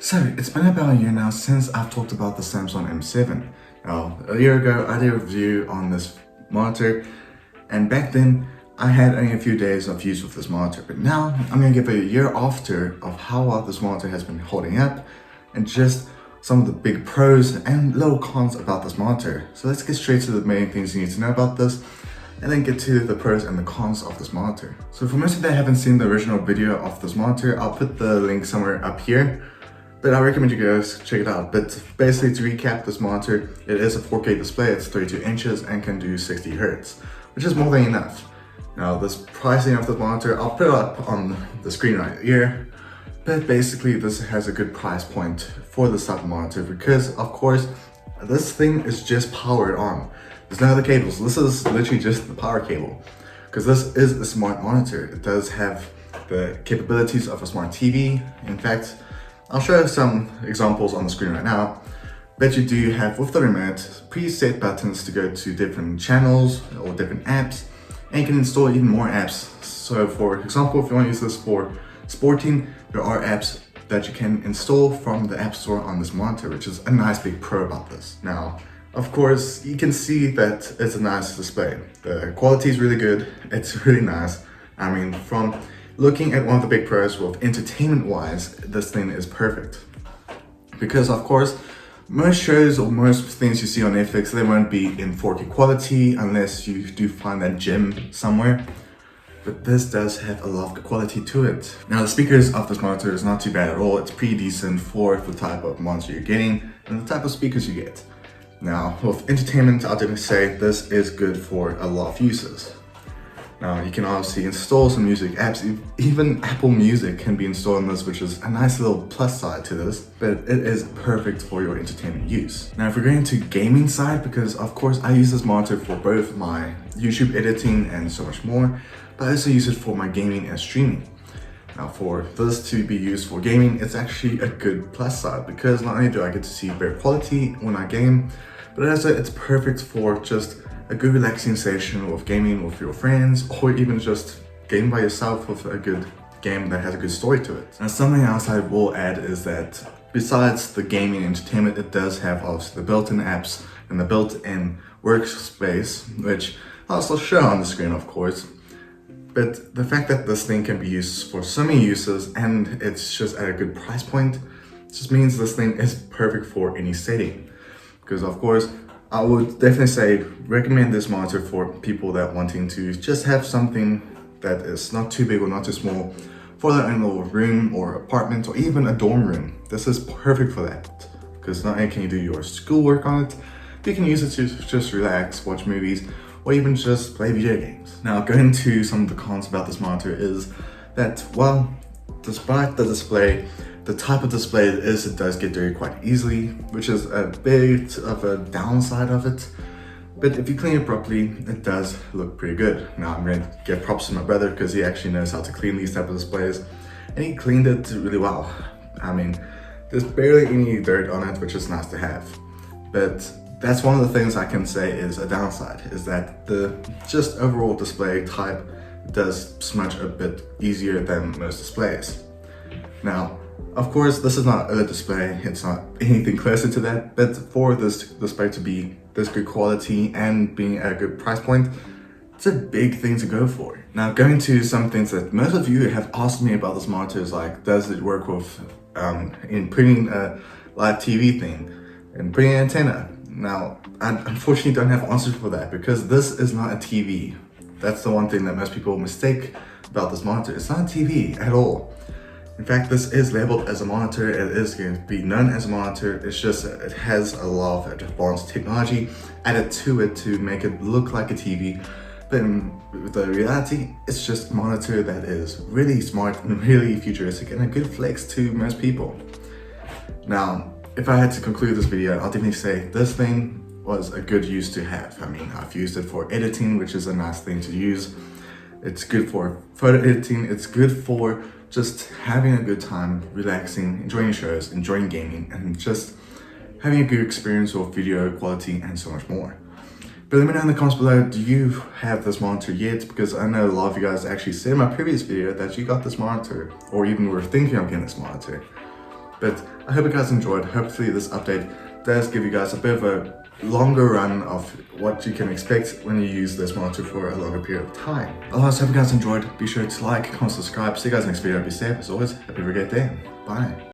So, it's been about a year now since I've talked about the Samsung M7. Now, a year ago, I did a review on this monitor, and back then, I had only a few days of use with this monitor. But now, I'm going to give a year after of how well this monitor has been holding up, and just some of the big pros and little cons about this monitor. So let's get straight to the main things you need to know about this, and then get to the pros and the cons of this monitor. So for most of you that haven't seen the original video of this monitor, I'll put the link somewhere up here. But I recommend you guys check it out. But basically, to recap this monitor, it is a 4K display, it's 32 inches and can do 60 Hz, which is more than enough. Now, this pricing of this monitor, I'll put it up on the screen right here. But basically, this has a good price point for this type of monitor because, of course, this thing is just powered on. There's no other cables. This is literally just the power cable because this is a smart monitor. It does have the capabilities of a smart TV. In fact, I'll show some examples on the screen right now, but you do have with the remote preset buttons to go to different channels or different apps, and you can install even more apps. So for example, if you want to use this for sporting, there are apps that you can install from the App Store on this monitor, which is a nice big pro about this. Now, of course, you can see that it's a nice display. The quality is really good, it's really nice. I mean, from looking at one of the big pros with entertainment-wise, this thing is perfect. Because of course, most shows or most things you see on Netflix, they won't be in 4K quality unless you do find that gem somewhere. But this does have a lot of quality to it. Now the speakers of this monitor is not too bad at all. It's pretty decent for the type of monitor you're getting and the type of speakers you get. Now with entertainment, I'll definitely say this is good for a lot of uses. Now you can obviously install some music apps, even Apple Music can be installed on this, which is a nice little plus side to this, but it is perfect for your entertainment use. Now if we're going to gaming side, because of course I use this monitor for both my YouTube editing and so much more, but I also use it for my gaming and streaming. Now for this to be used for gaming, it's actually a good plus side because not only do I get to see better quality when I game, but also it's perfect for just a good relaxing session with gaming with your friends, or even just gaming by yourself with a good game that has a good story to it. And something else I will add is that besides the gaming entertainment, it does have obviously the built-in apps and the built-in workspace, which I'll also show on the screen of course. But the fact that this thing can be used for so many uses and it's just at a good price point, just means this thing is perfect for any setting. Because of course, I would definitely say recommend this monitor for people that wanting to just have something that is not too big or not too small for their own little room or apartment or even a dorm room. This is perfect for that because not only can you do your schoolwork on it, you can use it to just relax, watch movies, or even just play video games. Now going to some of the cons about this monitor is that, well, despite the display, the type of display it is, it does get dirty quite easily, which is a bit of a downside of it. But if you clean it properly, it does look pretty good. Now I'm going to give props to my brother because he actually knows how to clean these type of displays, and he cleaned it really well. I mean, there's barely any dirt on it, which is nice to have. But that's one of the things I can say is a downside, is that the just overall display type does smudge a bit easier than most displays. Now, of course, this is not a display, it's not anything closer to that, but for this display to be this good quality and being at a good price point, it's a big thing to go for. Now, going to some things that most of you have asked me about this monitor is like, does it work with in putting a live TV thing and putting an antenna? Now, I unfortunately don't have answers for that because this is not a TV. That's the one thing that most people mistake about this monitor. It's not a TV at all. In fact, this is labeled as a monitor. It is going to be known as a monitor. It's just it has a lot of advanced technology added to it to make it look like a TV. But in the reality, it's just a monitor that is really smart and really futuristic and a good flex to most people. Now, if I had to conclude this video, I'll definitely say this thing was a good use to have. I mean, I've used it for editing, which is a nice thing to use. It's good for photo editing. It's good for just having a good time, relaxing, enjoying shows, enjoying gaming, and just having a good experience with video quality and so much more. But let me know in the comments below, do you have this monitor yet? Because I know a lot of you guys actually said in my previous video that you got this monitor or even were thinking of getting this monitor. But I hope you guys enjoyed. Hopefully this update does give you guys a bit of a longer run of what you can expect when you use this monitor for a longer period of time. Otherwise, hope you guys enjoyed. Be sure to like, comment, subscribe. See you guys next video. Be safe as always. Have a great day. Bye.